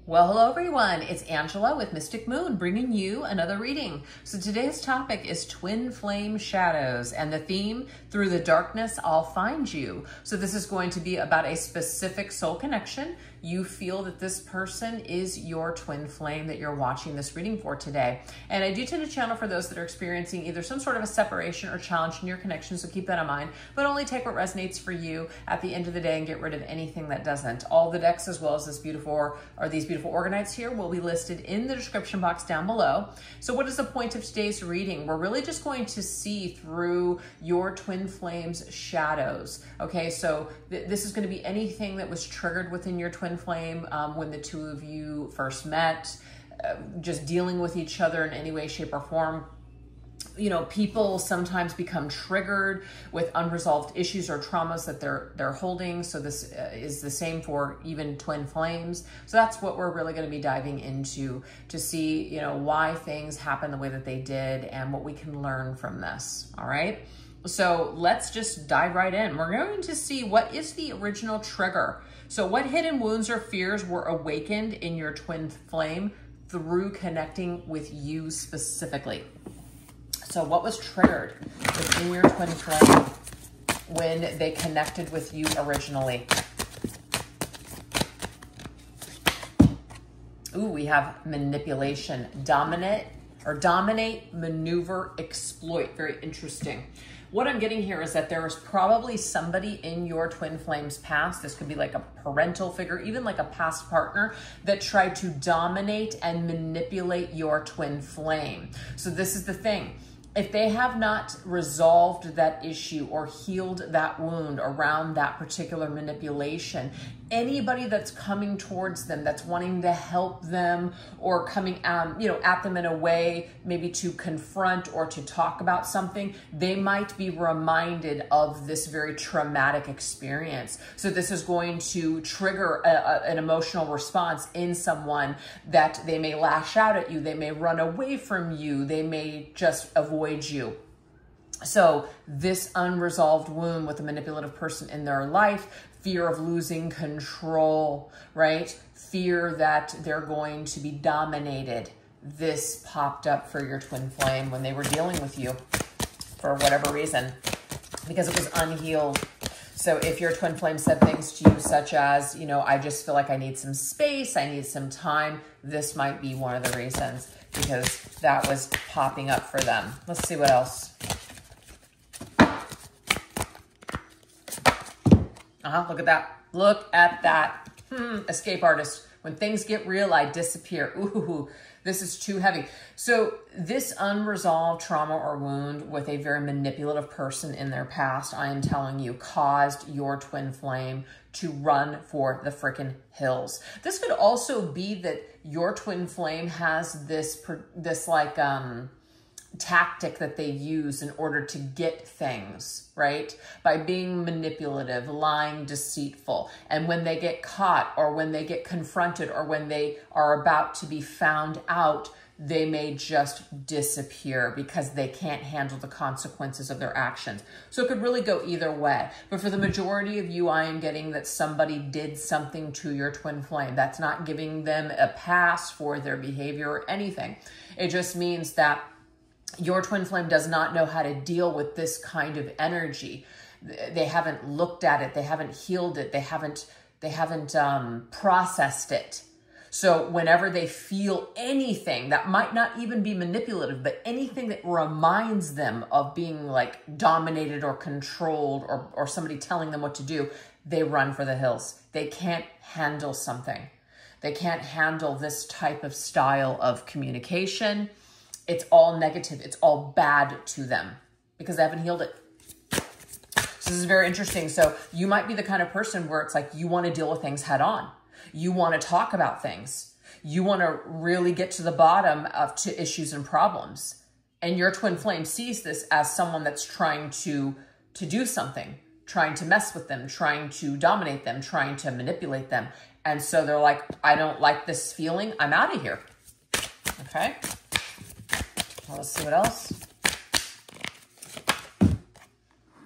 Well, hello everyone. It's Angela with Mystic Moon bringing you another reading. So today's topic is twin flame shadows and the theme, through the darkness, I'll find you. So this is going to be about a specific soul connection. You feel that this person is your twin flame that you're watching this reading for today. And I do tend to channel for those that are experiencing either some sort of a separation or challenge in your connection. So keep that in mind, but only take what resonates for you at the end of the day and get rid of anything that doesn't. All the decks, as well as these beautiful organites here, will be listed in the description box down below. So what is the point of today's reading? We're really just going to see through your twin flame's shadows. Okay, so this is going to be anything that was triggered within your twin flame when the two of you first met, just dealing with each other in any way, shape, or form. You know, people sometimes become triggered with unresolved issues or traumas that they're holding. So this is the same for even twin flames. So that's what we're really going to be diving into, to see, you know, why things happen the way that they did and what we can learn from this. All right. So let's just dive right in. We're going to see what is the original trigger. So what hidden wounds or fears were awakened in your twin flame through connecting with you specifically? So what was triggered within your twin flame when they connected with you originally? Ooh, we have manipulation, dominate, maneuver, exploit. Very interesting. What I'm getting here is that there is probably somebody in your twin flame's past. This could be like a parental figure, even like a past partner that tried to dominate and manipulate your twin flame. So this is the thing. If they have not resolved that issue or healed that wound around that particular manipulation, anybody that's coming towards them, that's wanting to help them or coming at them in a way maybe to confront or to talk about something, they might be reminded of this very traumatic experience. So this is going to trigger an emotional response in someone, that they may lash out at you, they may run away from you, they may just avoid you. So this unresolved wound with a manipulative person in their life, fear of losing control, right? Fear that they're going to be dominated. This popped up for your twin flame when they were dealing with you for whatever reason, because it was unhealed. So if your twin flame said things to you such as, you know, I just feel like I need some space, I need some time, this might be one of the reasons, because that was popping up for them. Let's see what else. Look at that. Look at that. Escape artist. When things get real, I disappear. Ooh, this is too heavy. So this unresolved trauma or wound with a very manipulative person in their past, I am telling you, caused your twin flame to run for the freaking hills. This could also be that your twin flame has this tactic that they use in order to get things, right? By being manipulative, lying, deceitful. And when they get caught, or when they get confronted, or when they are about to be found out, they may just disappear because they can't handle the consequences of their actions. So it could really go either way. But for the majority of you, I am getting that somebody did something to your twin flame. That's not giving them a pass for their behavior or anything. It just means that your twin flame does not know how to deal with this kind of energy. They haven't looked at it. They haven't healed it. They haven't processed it. So whenever they feel anything that might not even be manipulative, but anything that reminds them of being like dominated or controlled, or somebody telling them what to do, they run for the hills. They can't handle something. They can't handle this type of style of communication. It's all negative. It's all bad to them because they haven't healed it. So this is very interesting. So you might be the kind of person where it's like you want to deal with things head on. You want to talk about things. You want to really get to the bottom of issues and problems. And your twin flame sees this as someone that's trying to do something, trying to mess with them, trying to dominate them, trying to manipulate them. And so they're like, I don't like this feeling. I'm out of here. Okay. Well, let's see what else.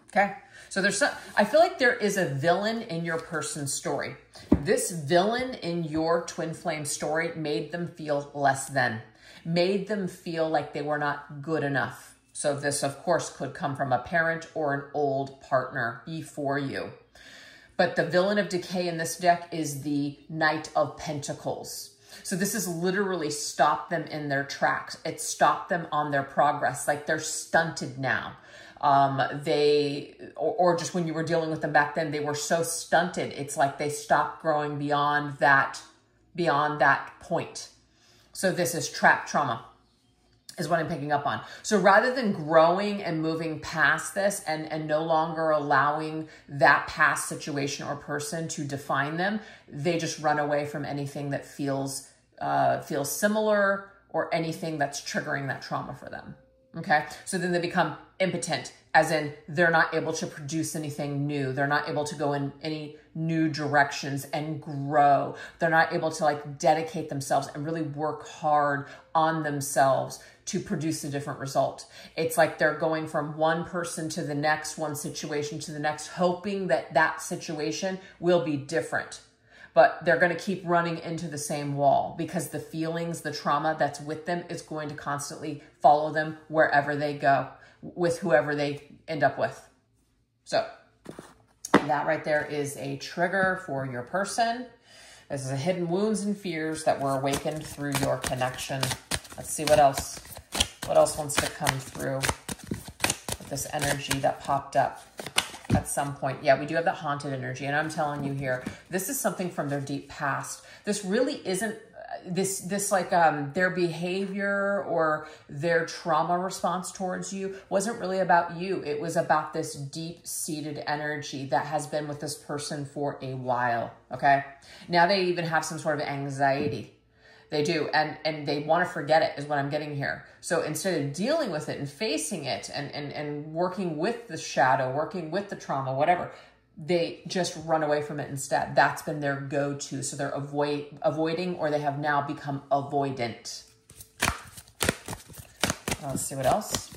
Okay. So I feel like there is a villain in your person's story. This villain in your twin flame story made them feel less than, made them feel like they were not good enough. So this, of course, could come from a parent or an old partner before you. But the villain of decay in this deck is the Knight of Pentacles. So this has literally stopped them in their tracks. It stopped them on their progress. Like they're stunted now. Or just when you were dealing with them back then, they were so stunted. It's like they stopped growing beyond that point. So this is trap trauma is what I'm picking up on. So rather than growing and moving past this and no longer allowing that past situation or person to define them, they just run away from anything that feels similar or anything that's triggering that trauma for them. Okay, so then they become impotent, as in they're not able to produce anything new. They're not able to go in any new directions and grow. They're not able to like dedicate themselves and really work hard on themselves to produce a different result. It's like they're going from one person to the next, one situation to the next, hoping that that situation will be different. But they're going to keep running into the same wall because the feelings, the trauma that's with them is going to constantly follow them wherever they go, with whoever they end up with. So that right there is a trigger for your person. This is a hidden wounds and fears that were awakened through your connection. Let's see what else wants to come through with this energy that popped up at some point. Yeah, we do have that haunted energy. And I'm telling you here, this is something from their deep past. This really isn't their behavior or their trauma response towards you wasn't really about you. It was about this deep-seated energy that has been with this person for a while, okay? Now they even have some sort of anxiety. They do, and they want to forget it is what I'm getting here. So instead of dealing with it and facing it and working with the shadow, working with the trauma, whatever, they just run away from it instead. That's been their go-to. So they're avoiding, or they have now become avoidant. Let's see what else.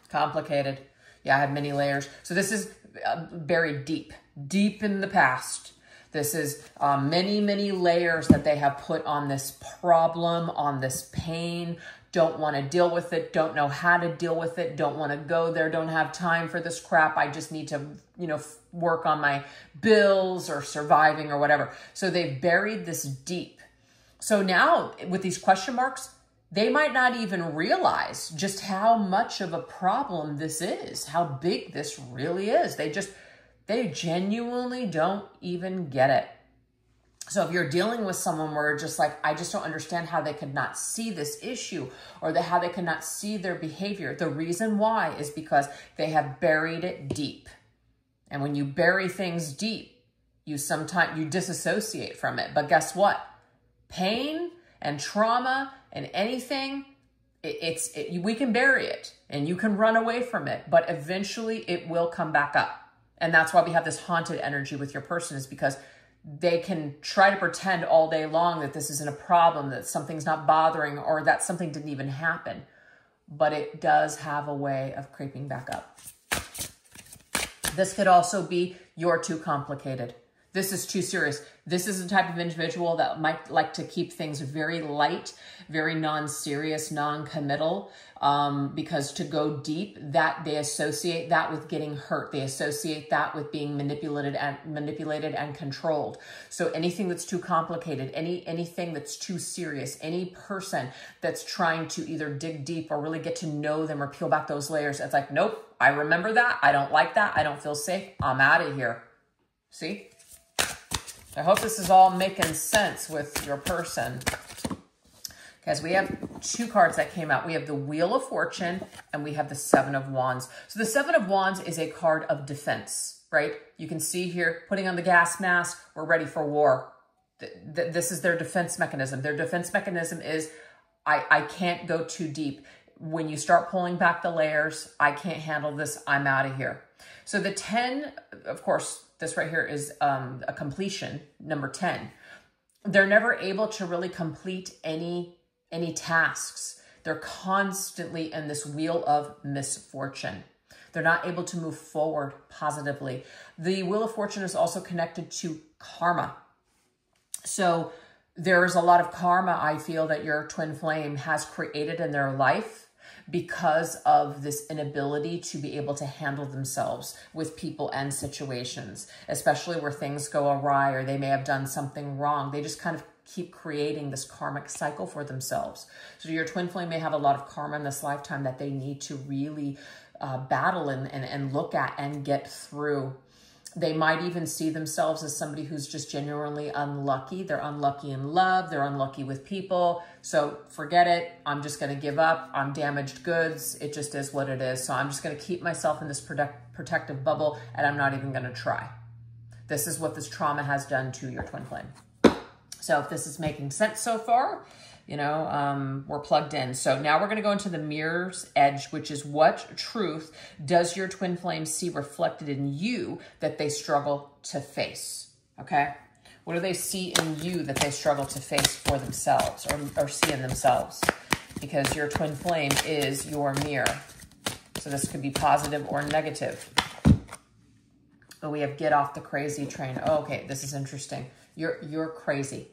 Complicated. Yeah, I had many layers. So this is buried deep in the past. This is many, many layers that they have put on this problem, on this pain, don't want to deal with it, don't know how to deal with it, don't want to go there, don't have time for this crap. I just need to, work on my bills or surviving or whatever. So they've buried this deep. So now with these question marks, they might not even realize just how much of a problem this is, how big this really is. They genuinely don't even get it. So if you're dealing with someone where just like, I just don't understand how they could not see this issue or how they could not see their behavior. The reason why is because they have buried it deep. And when you bury things deep, you disassociate from it. But guess what? Pain and trauma and anything, we can bury it and you can run away from it, but eventually it will come back up. And that's why we have this haunted energy with your person, is because they can try to pretend all day long that this isn't a problem, that something's not bothering, or that something didn't even happen. But it does have a way of creeping back up. This could also be you're too complicated. This is too serious. This is the type of individual that might like to keep things very light, very non-serious, non-committal, because to go deep, that they associate that with getting hurt. They associate that with being manipulated and controlled. So anything that's too complicated, anything that's too serious, any person that's trying to either dig deep or really get to know them or peel back those layers, it's like, nope, I remember that. I don't like that. I don't feel safe. I'm out of here. See? I hope this is all making sense with your person. Because we have two cards that came out. We have the Wheel of Fortune and we have the Seven of Wands. So the Seven of Wands is a card of defense, right? You can see here, putting on the gas mask, we're ready for war. This is their defense mechanism. Their defense mechanism is, I can't go too deep. When you start pulling back the layers, I can't handle this, I'm out of here. So the 10, of course, this right here is a completion, number 10. They're never able to really complete any tasks. They're constantly in this wheel of misfortune. They're not able to move forward positively. The Wheel of Fortune is also connected to karma. So there's a lot of karma, I feel, that your twin flame has created in their life because of this inability to be able to handle themselves with people and situations, especially where things go awry or they may have done something wrong. They just kind of keep creating this karmic cycle for themselves. So your twin flame may have a lot of karma in this lifetime that they need to really battle and look at and get through. They might even see themselves as somebody who's just genuinely unlucky. They're unlucky in love. They're unlucky with people. So forget it. I'm just going to give up. I'm damaged goods. It just is what it is. So I'm just going to keep myself in this protective bubble, and I'm not even going to try. This is what this trauma has done to your twin flame. So if this is making sense so far, you know, we're plugged in. So now we're going to go into the mirror's edge, which is what truth does your twin flame see reflected in you that they struggle to face? Okay. What do they see in you that they struggle to face for themselves or see in themselves? Because your twin flame is your mirror. So this could be positive or negative. But we have get off the crazy train. Oh, okay. This is interesting. You're crazy.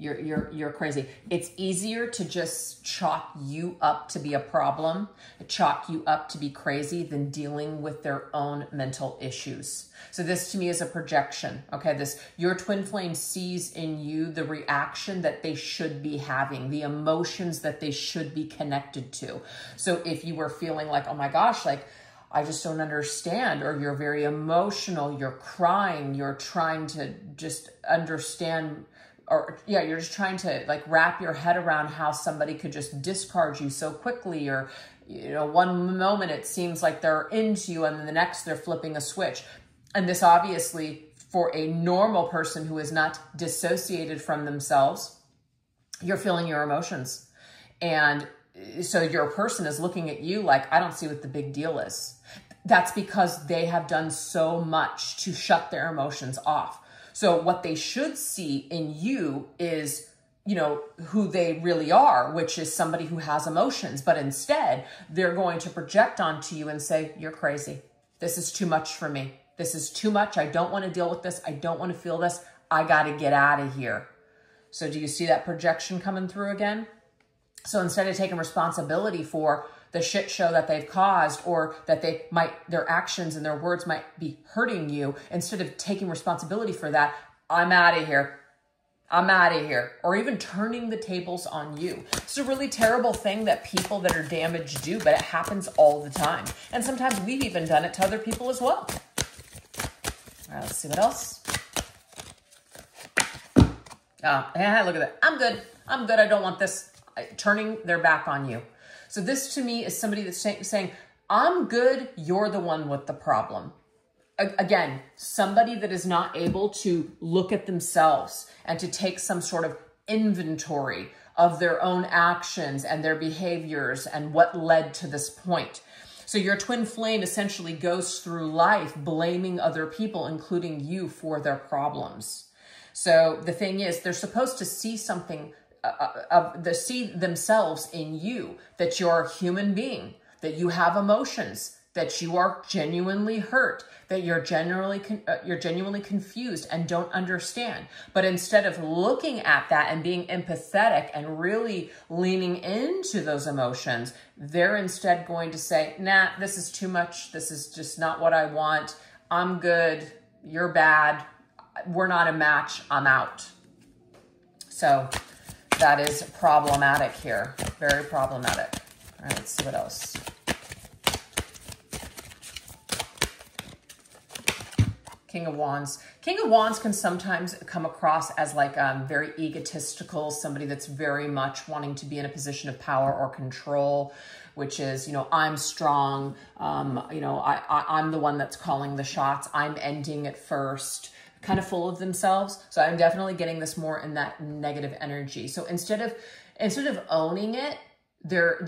You're crazy. It's easier to just chalk you up to be a problem, chalk you up to be crazy than dealing with their own mental issues. So this to me is a projection. Okay, your twin flame sees in you the reaction that they should be having, the emotions that they should be connected to. So if you were feeling like, oh my gosh, like I just don't understand, or you're very emotional, you're crying, you're trying to just understand, or yeah, you're just trying to like wrap your head around how somebody could just discard you so quickly, or, you know, one moment it seems like they're into you and then the next they're flipping a switch. And this obviously for a normal person who is not dissociated from themselves, you're feeling your emotions. And so your person is looking at you like, I don't see what the big deal is. That's because they have done so much to shut their emotions off. So what they should see in you is, you know, who they really are, which is somebody who has emotions. But instead, they're going to project onto you and say, you're crazy. This is too much for me. This is too much. I don't want to deal with this. I don't want to feel this. I got to get out of here. So do you see that projection coming through again? So instead of taking responsibility for the shit show that they've caused, or that their actions and their words might be hurting you, instead of taking responsibility for that, I'm out of here. I'm out of here. Or even turning the tables on you. It's a really terrible thing that people that are damaged do, but it happens all the time. And sometimes we've even done it to other people as well. All right, let's see what else. Oh, yeah, look at that. I'm good. I'm good. I don't want this. Turning their back on you. So this to me is somebody that's saying, I'm good, you're the one with the problem. Again, somebody that is not able to look at themselves and to take some sort of inventory of their own actions and their behaviors and what led to this point. So your twin flame essentially goes through life blaming other people, including you, for their problems. So the thing is, they're supposed to see something see themselves in you, that you're a human being, that you have emotions, that you are genuinely hurt, that you're genuinely confused and don't understand. But instead of looking at that and being empathetic and really leaning into those emotions, they're instead going to say, nah, this is too much. This is just not what I want. I'm good. You're bad. We're not a match. I'm out. So that is problematic here. Very problematic. All right, let's see what else. King of Wands. King of Wands can sometimes come across as like very egotistical, somebody that's very much wanting to be in a position of power or control, which is, you know, I'm strong. You know, I'm the one that's calling the shots. I'm ending it first. Kind of full of themselves. So I'm definitely getting this more in that negative energy. So instead of owning it, they're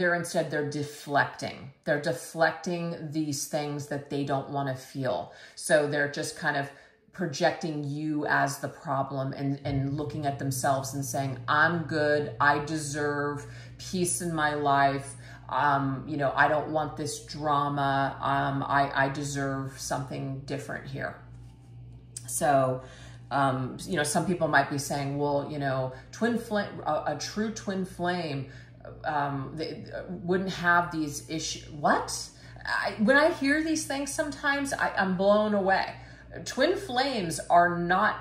deflecting. They're deflecting these things that they don't want to feel. So they're just kind of projecting you as the problem and looking at themselves and saying, I'm good. I deserve peace in my life. you know, I don't want this drama. I deserve something different here. So, you know, some people might be saying, well, you know, twin flame, a true twin flame, they wouldn't have these issues. What? When I hear these things, sometimes I'm blown away. Twin flames are not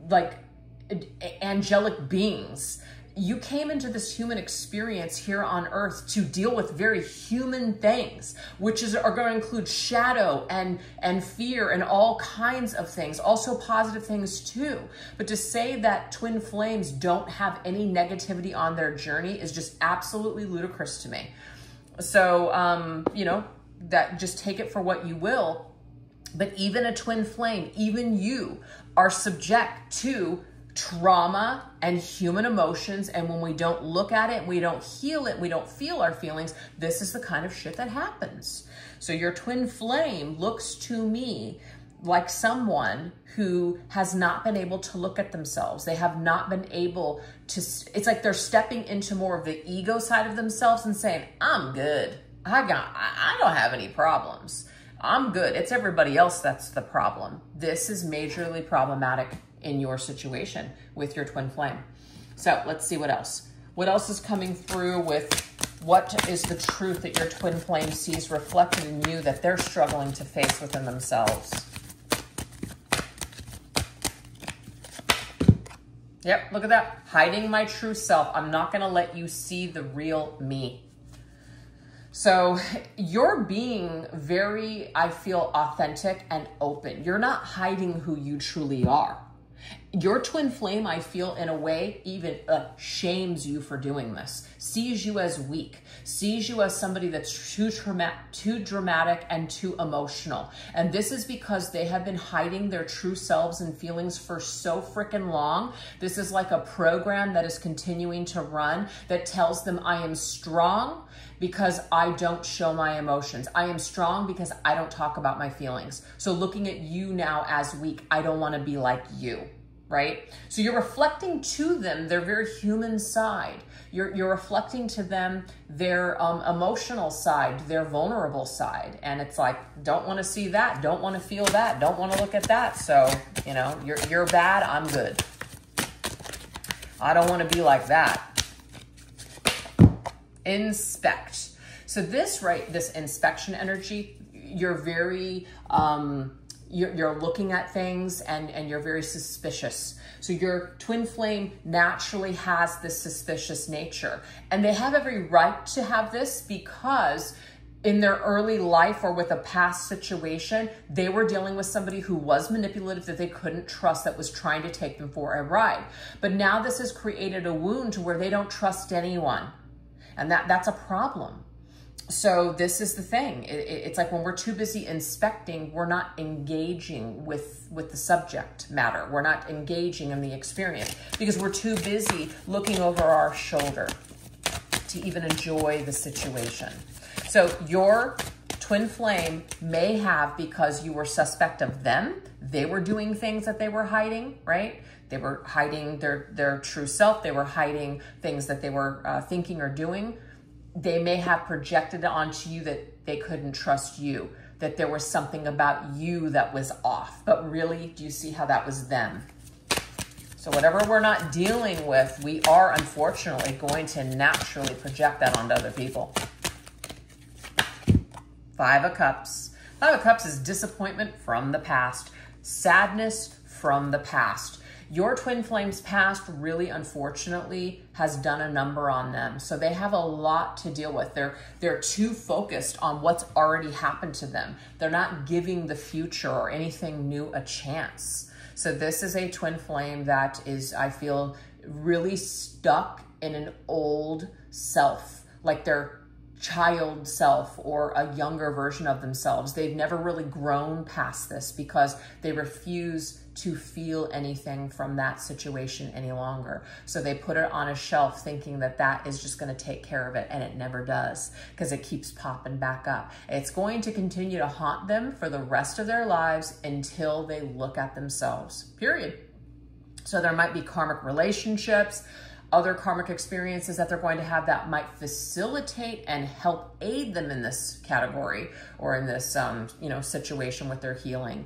like angelic beings. You came into this human experience here on earth to deal with very human things, which are going to include shadow and fear and all kinds of things, also positive things too. But to say that twin flames don't have any negativity on their journey is just absolutely ludicrous to me. So, you know, that just take it for what you will. But even a twin flame, even you are subject to trauma and human emotions. And when we don't look at it, we don't heal it, we don't feel our feelings, this is the kind of shit that happens. So your twin flame looks to me like someone who has not been able to look at themselves. They have not been able to, it's like they're stepping into more of the ego side of themselves and saying, I'm good. I don't have any problems. I'm good. It's everybody else that's the problem. This is majorly problematic in your situation with your twin flame. So let's see what else. What else is coming through with what is the truth that your twin flame sees reflected in you that they're struggling to face within themselves? Yep, look at that. Hiding my true self. I'm not going to let you see the real me. So you're being very, I feel, authentic and open. You're not hiding who you truly are. Your twin flame, I feel, in a way, even shames you for doing this, sees you as weak, sees you as somebody that's too dramatic and too emotional. And this is because they have been hiding their true selves and feelings for so freaking long. This is like a program that is continuing to run that tells them, I am strong because I don't show my emotions. I am strong because I don't talk about my feelings. So looking at you now as weak, I don't want to be like you. Right? So you're reflecting to them their very human side. You're reflecting to them their emotional side, their vulnerable side. And it's like, don't want to see that, don't want to feel that, don't want to look at that. So, you know, you're bad, I'm good. I don't want to be like that. Inspect. So this, right, this inspection energy, you're very, you're looking at things and you're very suspicious. So your twin flame naturally has this suspicious nature. And they have every right to have this because in their early life or with a past situation, they were dealing with somebody who was manipulative, that they couldn't trust, that was trying to take them for a ride. But now this has created a wound to where they don't trust anyone. And that's a problem. So this is the thing. It's like when we're too busy inspecting, we're not engaging with the subject matter. We're not engaging in the experience because we're too busy looking over our shoulder to even enjoy the situation. So your twin flame may have, because you were suspect of them, they were doing things that they were hiding, right? They were hiding their true self. They were hiding things that they were thinking or doing. They may have projected onto you that they couldn't trust you, that there was something about you that was off. But really, do you see how that was them? So whatever we're not dealing with, we are unfortunately going to naturally project that onto other people. Five of Cups. Five of Cups is disappointment from the past, sadness from the past. Your twin flame's past really, unfortunately, has done a number on them. So they have a lot to deal with. They're too focused on what's already happened to them. They're not giving the future or anything new a chance. So this is a twin flame that is, I feel, really stuck in an old self, like their child self or a younger version of themselves. They've never really grown past this because they refuse to feel anything from that situation any longer. So they put it on a shelf thinking that that is just going to take care of it, and it never does because it keeps popping back up. It's going to continue to haunt them for the rest of their lives until they look at themselves, period. So there might be karmic relationships. other karmic experiences that they're going to have that might facilitate and help aid them in this category or in this, you know, situation with their healing.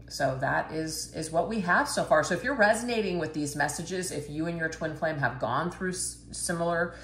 So that is what we have so far. So if you're resonating with these messages, if you and your twin flame have gone through similar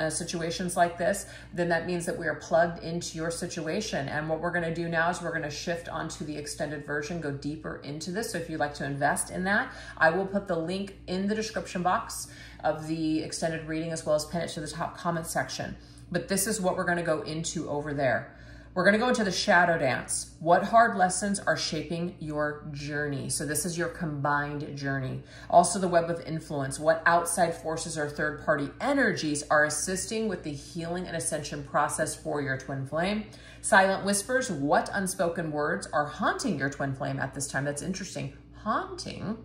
situations like this, then that means that we are plugged into your situation. And what we're going to do now is we're going to shift onto the extended version, go deeper into this. So if you'd like to invest in that, I will put the link in the description box of the extended reading, as well as pin it to the top comment section. But this is what we're going to go into over there. We're going to go into the shadow dance. What hard lessons are shaping your journey? So this is your combined journey. Also the web of influence. What outside forces or third-party energies are assisting with the healing and ascension process for your twin flame? Silent whispers. What unspoken words are haunting your twin flame at this time? That's interesting. Haunting.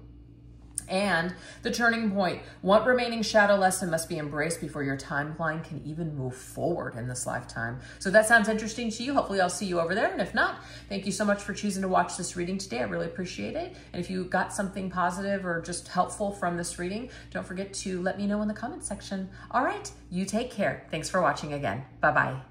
And the turning point. What remaining shadow lesson must be embraced before your timeline can even move forward in this lifetime? So if that sounds interesting to you, hopefully I'll see you over there. And if not, thank you so much for choosing to watch this reading today. I really appreciate it. And if you got something positive or just helpful from this reading, don't forget to let me know in the comment section. All right, you take care. Thanks for watching again. Bye-bye.